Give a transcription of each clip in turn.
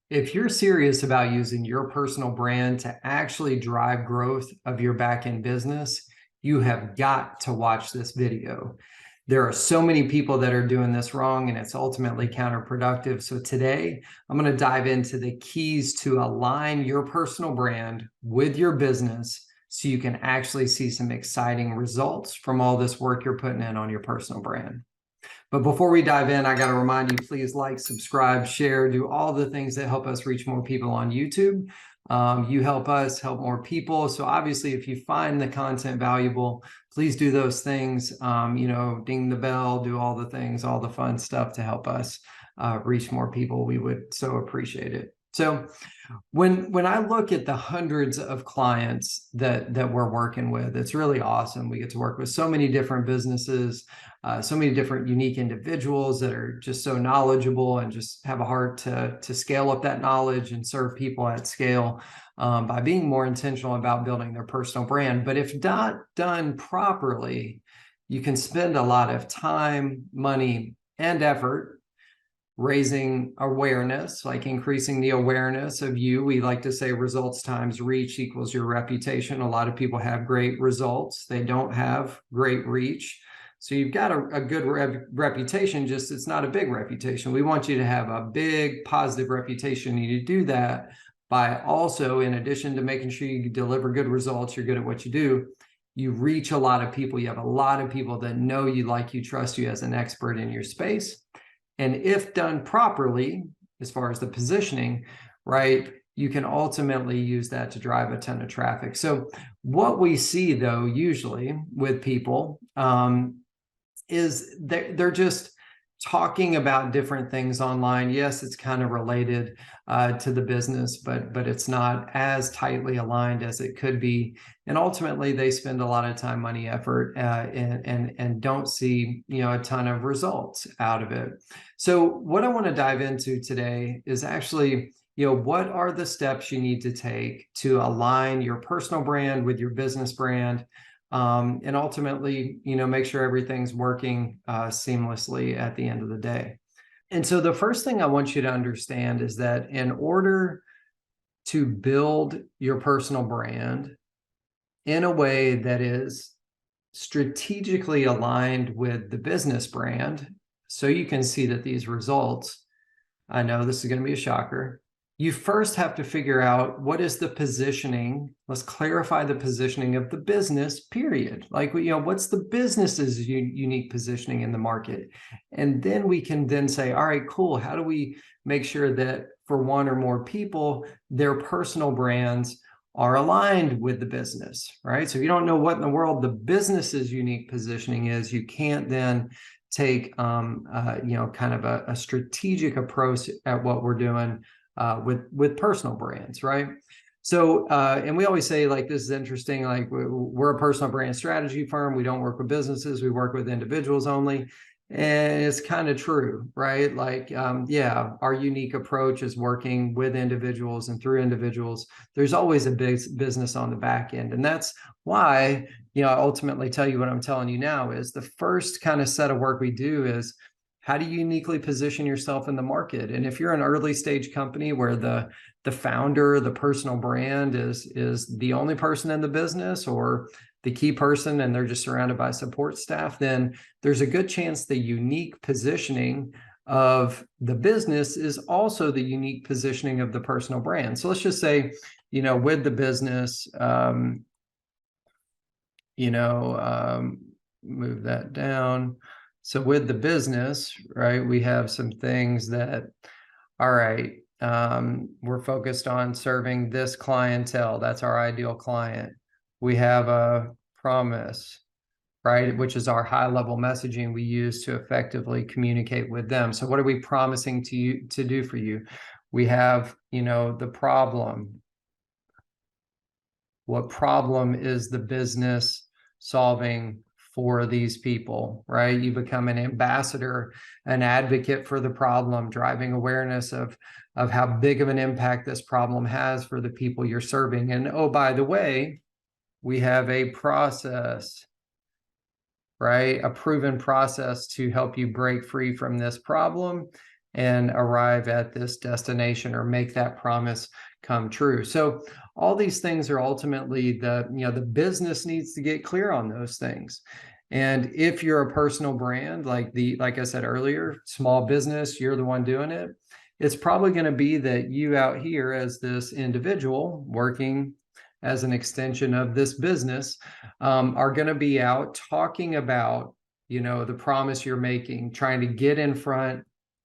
If you're serious about using your personal brand to actually drive growth of your back-end business, you have got to watch this video. There are so many people that are doing this wrong, and it's ultimately counterproductive. So today, I'm going to dive into the keys to align your personal brand with your business so you can actually see some exciting results from all this work you're putting in on your personal brand. But before we dive in, I got to remind you, please like, subscribe, share, do all the things that help us reach more people on YouTube. You help us help more people. So obviously, if you find the content valuable, please do those things. Ding the bell, do all the things, all the fun stuff to help us reach more people. We would so appreciate it. So when I look at the hundreds of clients that we're working with, it's really awesome. We get to work with so many different businesses, so many different unique individuals that are just so knowledgeable and just have a heart to scale up that knowledge and serve people at scale by being more intentional about building their personal brand. But if not done properly, you can spend a lot of time, money, and effort raising awareness, like increasing the awareness of you. We like to say results times reach equals your reputation. A lot of people have great results. They don't have great reach. So you've got a good reputation, just it's not a big reputation. We want you to have a big positive reputation. You need to do that by also, in addition to making sure you deliver good results, you're good at what you do, you reach a lot of people. You have a lot of people that know you, like you, trust you as an expert in your space. And if done properly, as far as the positioning, right, you can ultimately use that to drive a ton of traffic. So what we see, though, usually with people is they're just talking about different things online. Yes, it's kind of related to the business, but it's not as tightly aligned as it could be. And ultimately, they spend a lot of time, money, effort, and don't see a ton of results out of it. So what I want to dive into today is actually what are the steps you need to take to align your personal brand with your business brand, and ultimately, make sure everything's working seamlessly at the end of the day. And so the first thing I want you to understand is that in order to build your personal brand in a way that is strategically aligned with the business brand, so you can see that these results, I know this is going to be a shocker, you first have to figure out what is the positioning. Let's clarify the positioning of the business, period. Like, what's the business's unique positioning in the market? And then we can then say, all right, cool. How do we make sure that for one or more people, their personal brands are aligned with the business, right? So if you don't know what in the world the business's unique positioning is, you can't then take, kind of a strategic approach at what we're doing with personal brands, right? So, and we always say, like, this is interesting, like we're a personal brand strategy firm. We don't work with businesses. We work with individuals only. And it's kind of true, right? Like, yeah, our unique approach is working with individuals and through individuals. There's always a big business on the back end. And that's why, I ultimately tell you what I'm telling you now is the first kind of set of work we do is, how do you uniquely position yourself in the market? And if you're an early stage company where the founder, the personal brand is the only person in the business or the key person and they're just surrounded by support staff, then there's a good chance the unique positioning of the business is also the unique positioning of the personal brand. So let's just say, with the business, move that down. So with the business, right, we have some things that, all right, we're focused on serving this clientele. That's our ideal client. We have a promise, right, which is our high-level messaging we use to effectively communicate with them. So what are we promising to you to do for you? We have, the problem. What problem is the business solving for these people, right? You become an ambassador, an advocate for the problem, driving awareness of how big of an impact this problem has for the people you're serving. And oh, by the way, we have a process, right? A proven process to help you break free from this problem and arrive at this destination or make that promise come true. So all these things are ultimately the business needs to get clear on those things. And if you're a personal brand, like I said earlier, small business, you're the one doing it, it's probably going to be that you out here as this individual working as an extension of this business are going to be out talking about, the promise you're making, trying to get in front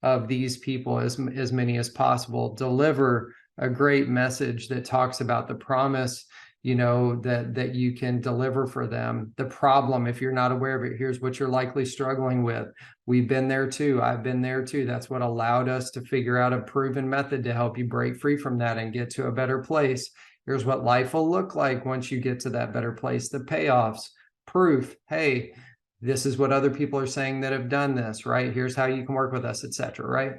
of these people as many as possible, deliver a great message that talks about the promise that you can deliver for them. The problem, if you're not aware of it, here's what you're likely struggling with. We've been there too. I've been there too. That's what allowed us to figure out a proven method to help you break free from that and get to a better place. Here's what life will look like once you get to that better place. The payoffs, proof. Hey, this is what other people are saying that have done this, right? Here's how you can work with us, etc. Right?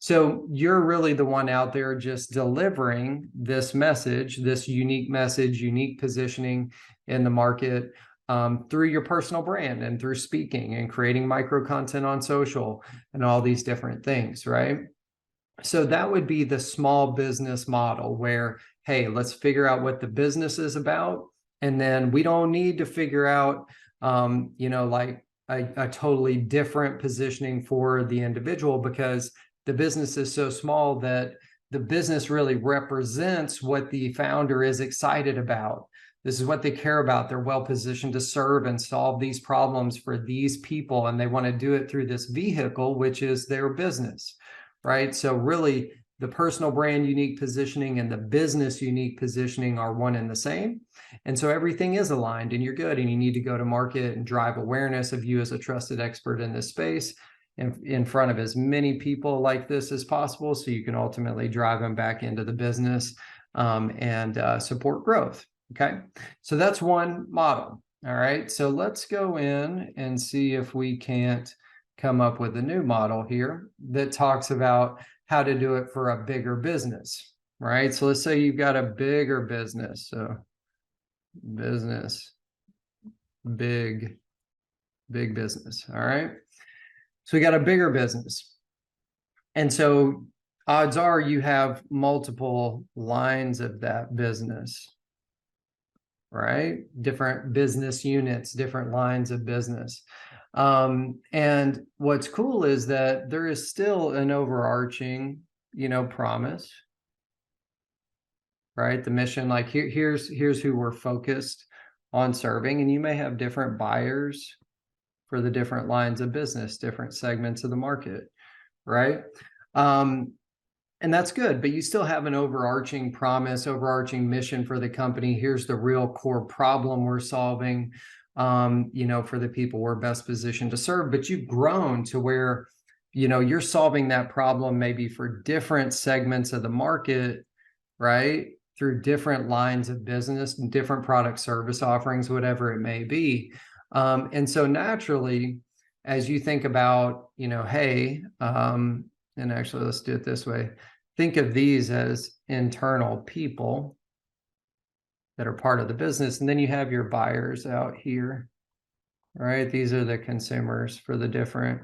So you're really the one out there just delivering this message, this unique message, unique positioning in the market through your personal brand and through speaking and creating micro content on social and all these different things, right? So that would be the small business model where, hey, let's figure out what the business is about. And then we don't need to figure out, like a totally different positioning for the individual, because the business is so small that the business really represents what the founder is excited about. This is what they care about. They're well positioned to serve and solve these problems for these people, and they want to do it through this vehicle, which is their business, right? So really, the personal brand unique positioning and the business unique positioning are one and the same. And so everything is aligned and you're good, and you need to go to market and drive awareness of you as a trusted expert in this space in front of as many people like this as possible, so you can ultimately drive them back into the business and support growth. Okay, so that's one model. All right, so let's go in and see if we can't come up with a new model here that talks about how to do it for a bigger business, right? So let's say you've got a bigger business. So business, big business. All right. So we got a bigger business. And so odds are you have multiple lines of that business, right? Different business units, different lines of business. And what's cool is that there is still an overarching, promise, right? The mission, like here's who we're focused on serving. And you may have different buyers for the different lines of business, different segments of the market, right? And that's good, but you still have an overarching promise, overarching mission for the company. Here's the real core problem we're solving, for the people we're best positioned to serve. But you've grown to where, you're solving that problem maybe for different segments of the market, right? Through different lines of business and different product service offerings, whatever it may be. And so naturally, as you think about, hey, and actually let's do it this way. Think of these as internal people that are part of the business. And then you have your buyers out here, right? These are the consumers for the different.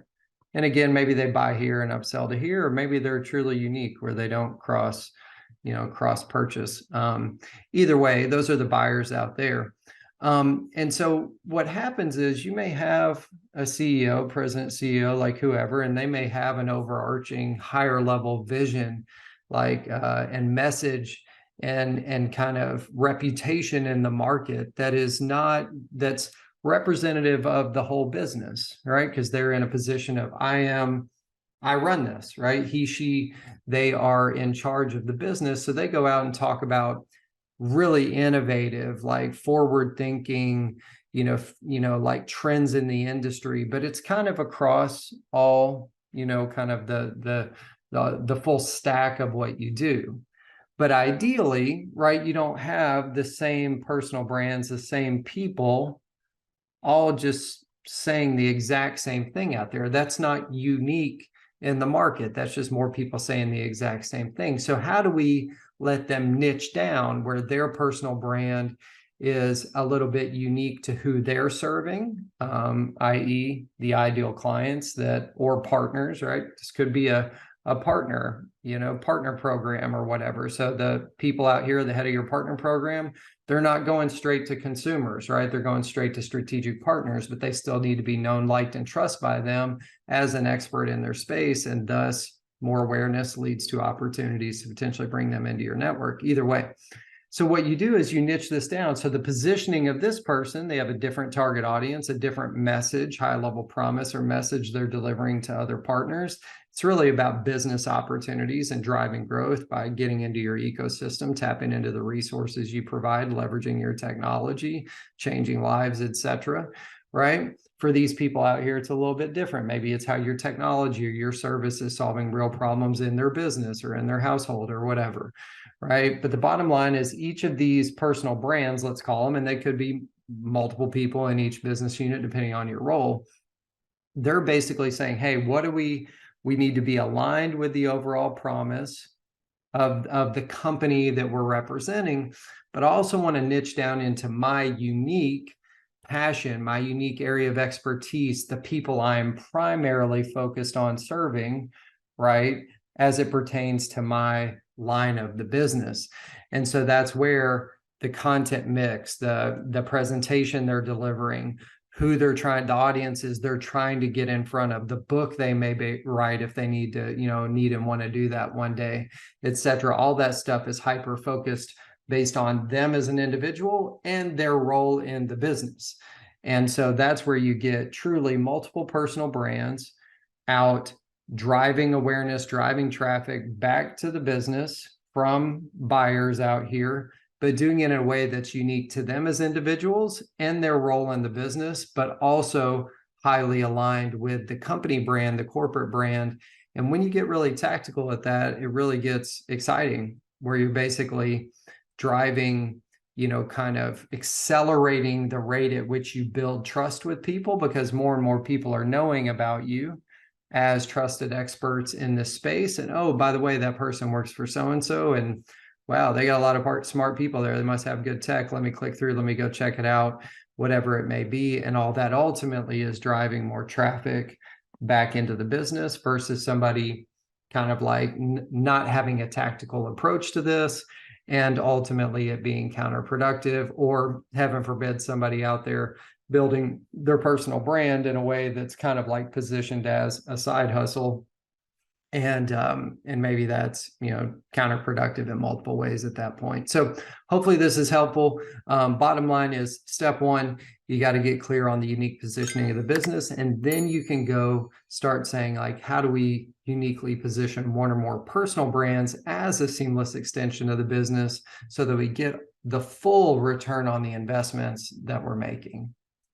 And again, maybe they buy here and upsell to here, or maybe they're truly unique where they don't cross purchase. Either way, those are the buyers out there. And so what happens is you may have a CEO, president, CEO, like whoever, and they may have an overarching higher level vision, and message and kind of reputation in the market that's representative of the whole business, right? Because they're in a position of I run this, right? He, she, they are in charge of the business. So they go out and talk about really innovative, like forward thinking, like trends in the industry, but it's kind of across all, kind of the full stack of what you do. But ideally, right, you don't have the same personal brands, the same people all just saying the exact same thing out there. That's not unique in the market. That's just more people saying the exact same thing. So how do we let them niche down where their personal brand is a little bit unique to who they're serving, i.e. the ideal clients or partners, right? This could be a a partner, partner program or whatever. So the people out here, the head of your partner program, they're not going straight to consumers, right? They're going straight to strategic partners, but they still need to be known, liked, and trusted by them as an expert in their space. And thus, more awareness leads to opportunities to potentially bring them into your network. Either way. So what you do is you niche this down. So the positioning of this person, they have a different target audience, a different message, high-level promise or message they're delivering to other partners. It's really about business opportunities and driving growth by getting into your ecosystem, tapping into the resources you provide, leveraging your technology, changing lives, etc. Right? For these people out here, it's a little bit different. Maybe it's how your technology or your service is solving real problems in their business or in their household or whatever. Right? But the bottom line is each of these personal brands, let's call them, and they could be multiple people in each business unit, depending on your role. They're basically saying, hey, what do we need to be aligned with the overall promise of the company that we're representing, but I also want to niche down into my unique passion, my unique area of expertise, the people I'm primarily focused on serving, right, as it pertains to my line of the business. And so that's where the content mix, the presentation they're delivering, who they're trying, the audiences they're trying to get in front of, the book they may write if they need to, need and want to do that one day, etc. All that stuff is hyper focused based on them as an individual and their role in the business. And so that's where you get truly multiple personal brands out driving awareness, driving traffic back to the business from buyers out here, but doing it in a way that's unique to them as individuals and their role in the business, but also highly aligned with the company brand, the corporate brand. And when you get really tactical at that, it really gets exciting, where you're basically driving, kind of accelerating the rate at which you build trust with people, because more and more people are knowing about you as trusted experts in this space. And, oh, by the way, that person works for so-and-so, and wow, they got a lot of smart people there. They must have good tech. Let me click through. Let me go check it out, whatever it may be. And all that ultimately is driving more traffic back into the business versus somebody kind of like not having a tactical approach to this, and ultimately it being counterproductive, or heaven forbid, somebody out there building their personal brand in a way that's kind of like positioned as a side hustle. And maybe that's, counterproductive in multiple ways at that point. So hopefully this is helpful. Bottom line is, step one, you got to get clear on the unique positioning of the business. And then you can go start saying, like, how do we uniquely position one or more personal brands as a seamless extension of the business so that we get the full return on the investments that we're making.